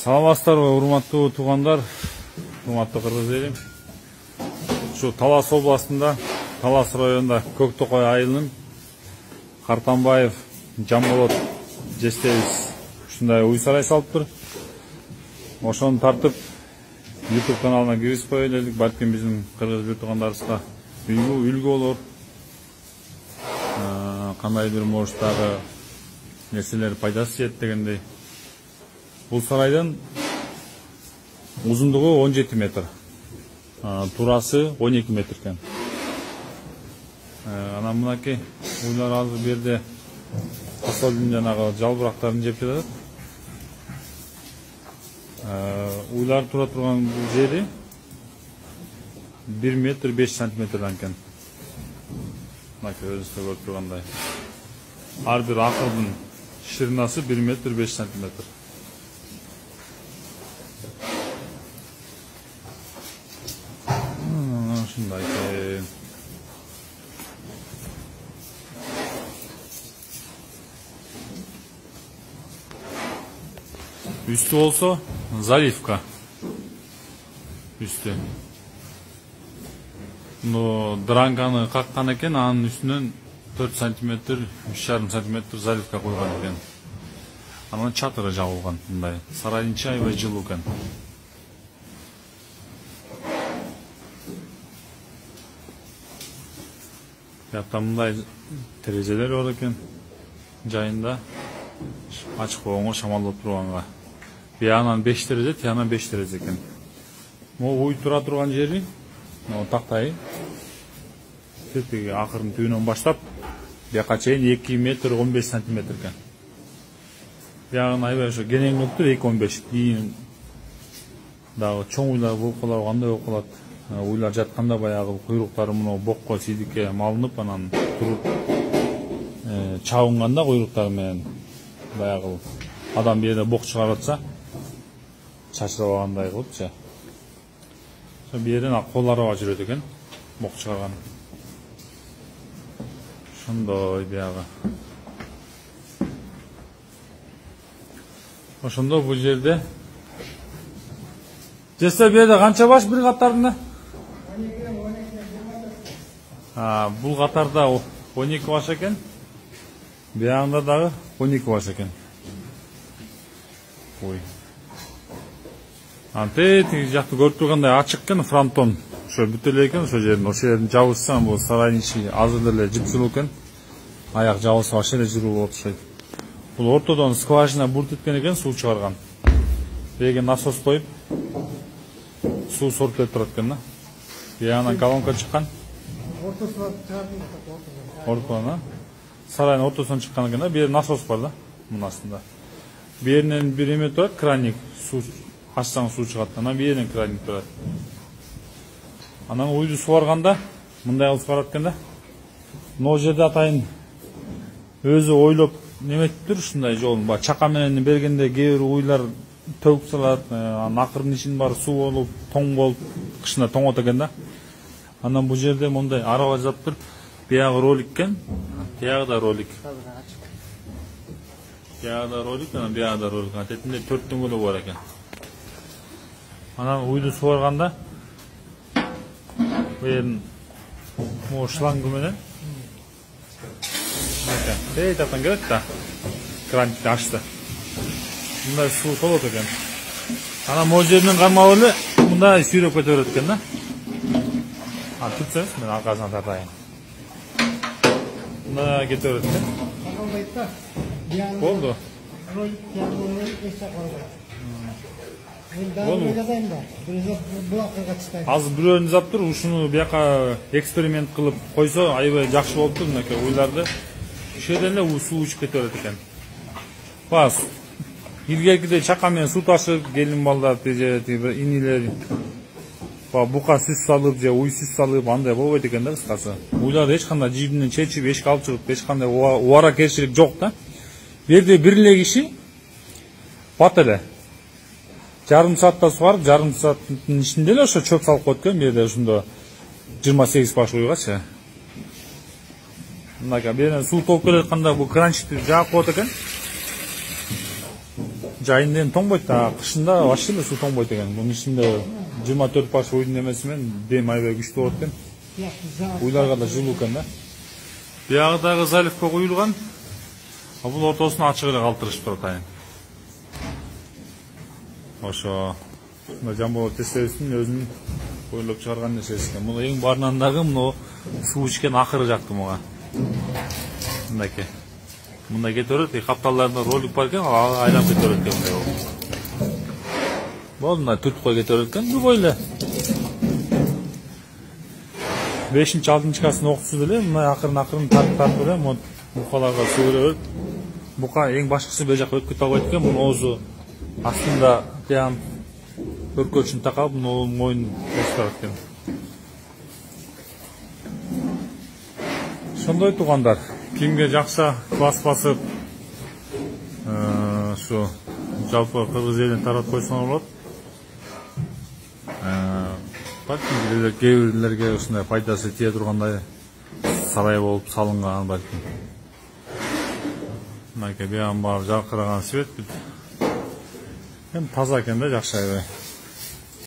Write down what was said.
Саламатсыздарбы, урматтуу туугандар, урматтуу кыргыз элим. Şu Талас областында, Талас районунда Көктөкөй айылынын Картамбаев Жамболот жестебиз ушундай уй сарай салыптыр. Ошону тартып YouTube каналына киргизип коелу дедик. Балким биздин кыргыз бир туугандарыбызга үлгү болор. Кандай бир мождагы нерселер пайдасы жетет дегендей. Бул сарайдын узундугу 17 метр. Турасы 12 метр экен. Анан мынакей уйлар азыр берде асфальттын жанагы жалбырактарын жеп жатат. Уйлар тура турган бул жери 1 метр 5 сантиметрден экен. Мынакей өзүңүздөр көрүп тургандай. Ар бир акырдын ширинасы 1 метр 5 сантиметр. Şunday eкен. Üstü olsa zaливка. Üstü. No drangаны каккан экен, анын үстүнөн 4 см, 3,5 см заливка койгон экен. Анын чатыры жабылган мындай. Сарайдын ичи аябай жылуу экен. Hatta mындай терезелер бар экен. Жайында ачык оңго шамалдап турганга. Биянан 5 терезе, тиянан 5 терезе экен. Могу уй тура турган жери, тактайы. Тетиги акырын түбүнөн баштап, бияка чейин 2 метр 15 сантиметр экен. Биягын аябай ошо кенеңдиктир 2,15. Кийин дагы чоң уйлар болуп калат, кандай болуп калат. Уйлар жатканда баягы куйруктары мына бокко сидикке малынып, анан туруп чабынганда куйруктары менен баягы адам бир жерде бок чыгарып атса, чачырабагандай кылыпчы. Ошо бир жерден колларга жүрөт экен, бок чыгарган. Ошондой биягы. Ошондо бул жерде Жесте бир жерде канча баш бир катарында? Бул катарда 12 баш экен. Биягында дагы 12 баш экен. Ой. Тиги жакты көрүп тургандай ачык экен, фронтон. Ошо бүтө эле экен, ошо жердин, ошо жердин жабылсаң, бул сарайдын ичи азыр деле жыпсыруу экен. Аяк жабылса ошо эле жүрүү болот окшойт. Бул ортодон скважина бурт эткен экен, суу чыгарган. Берге насос коюп суу соруп берип турат экен да. Биягынан колонка чыккан. Ортосунан сарайдын ортосунан чыккан экен да. Бир насос бар да, мунун астында. Биринен бир эме турат, краник, суу ачсаң суу чыгат. Анан биринен краник турат. Анан уйду сугарганда мындай кылып сугарат экен да. Могу жерде атайын өзү ойлоп неметиптир ушундай жолун. Чака менен бергенде кээ бир уйлар төгүп салат, акырдын ичинин баары суу болуп, тоң болуп, кышында тоңот экен да. Анан бул жерде мондай араба жазып туруп, биягы ролик экен, биягы да ролик. Биягы да ролик, анан биягы да ролик. Тетинде 4 дөңгөлөк бар экен. Анан уйду сугарганда бул могу шланг менен таптан келет да. Кранчты ачты. Мындай суу толот экен. Анан могу жеринен кармап эле мындай сүйрөп кете берет экен да. Tutsanız ben arkasına tartayım. Buna getiriyoruz. Oldu. Az bir önünüz yaptır, uşunu bir yaka eksperiment kılıp koysa aybay jakşı boluptur mынакей уйларды. Ошодон эле суу учуп кете берет экен. Бas. Илгеркиде чака менен суу ташып келин балдар же инилер бука сүз салып же уй сүз салып андай болбойт экен да кыскасы. Уйларды эч кандай жибинен чечип, эшикке алып чыгып, эч кандай убара керчилик жок да. Бу жерде бир эле киши бат эле. Жарым саатта сугарып, жарым сааттын ичинде эле ошо чөп салып коет экен. Бу жерде ушундо 28 баш уйгачы. Мынакей бир суу толуп келе атканда бул кранчты жаап коет экен. Жайында эми тоңбойт да, кышында вообще эле суу тоңбойт экен. Мунун ичинде 24 уйдун эмеси менен дем аябай күчтүү болот экен. Уйларга да жылуу экен да. Биягыдагы заливке куюлган. А бул ортосун ачык эле калтырышып турат айын. Ошо мына Жамболот эсебиздин өзүнүн ойлоп чыгарган нерсеси экен. Муну эң барынан дагы мына суу ичкен акыры жакты мага. Мынакей. Мындай кете берет, капталдарында ролик бар экен, айланып кете берет экен. Болду, мына түртүп кой кете берет экен, любой эле. 5-6-касын окутсуз эле, мына акырын тартып эле, букаларга суу бере берет. Бука эң башкысы бул жака өтүп кете албайт экен, мунун оозу астында тыян өркөчүн такап, муну моюн өстүрөт экен. Ошондой туугандар, кимге жакса класс басып, ушу жалпы Кыргыз элине таратып койсоңор болот. Балким кээ бирлерге ушундай пайдасы тие тургандай сарай болуп салынган балким. Мынакей биян баары жаркыраган свет. Эми таза экен да, жакшы аябай.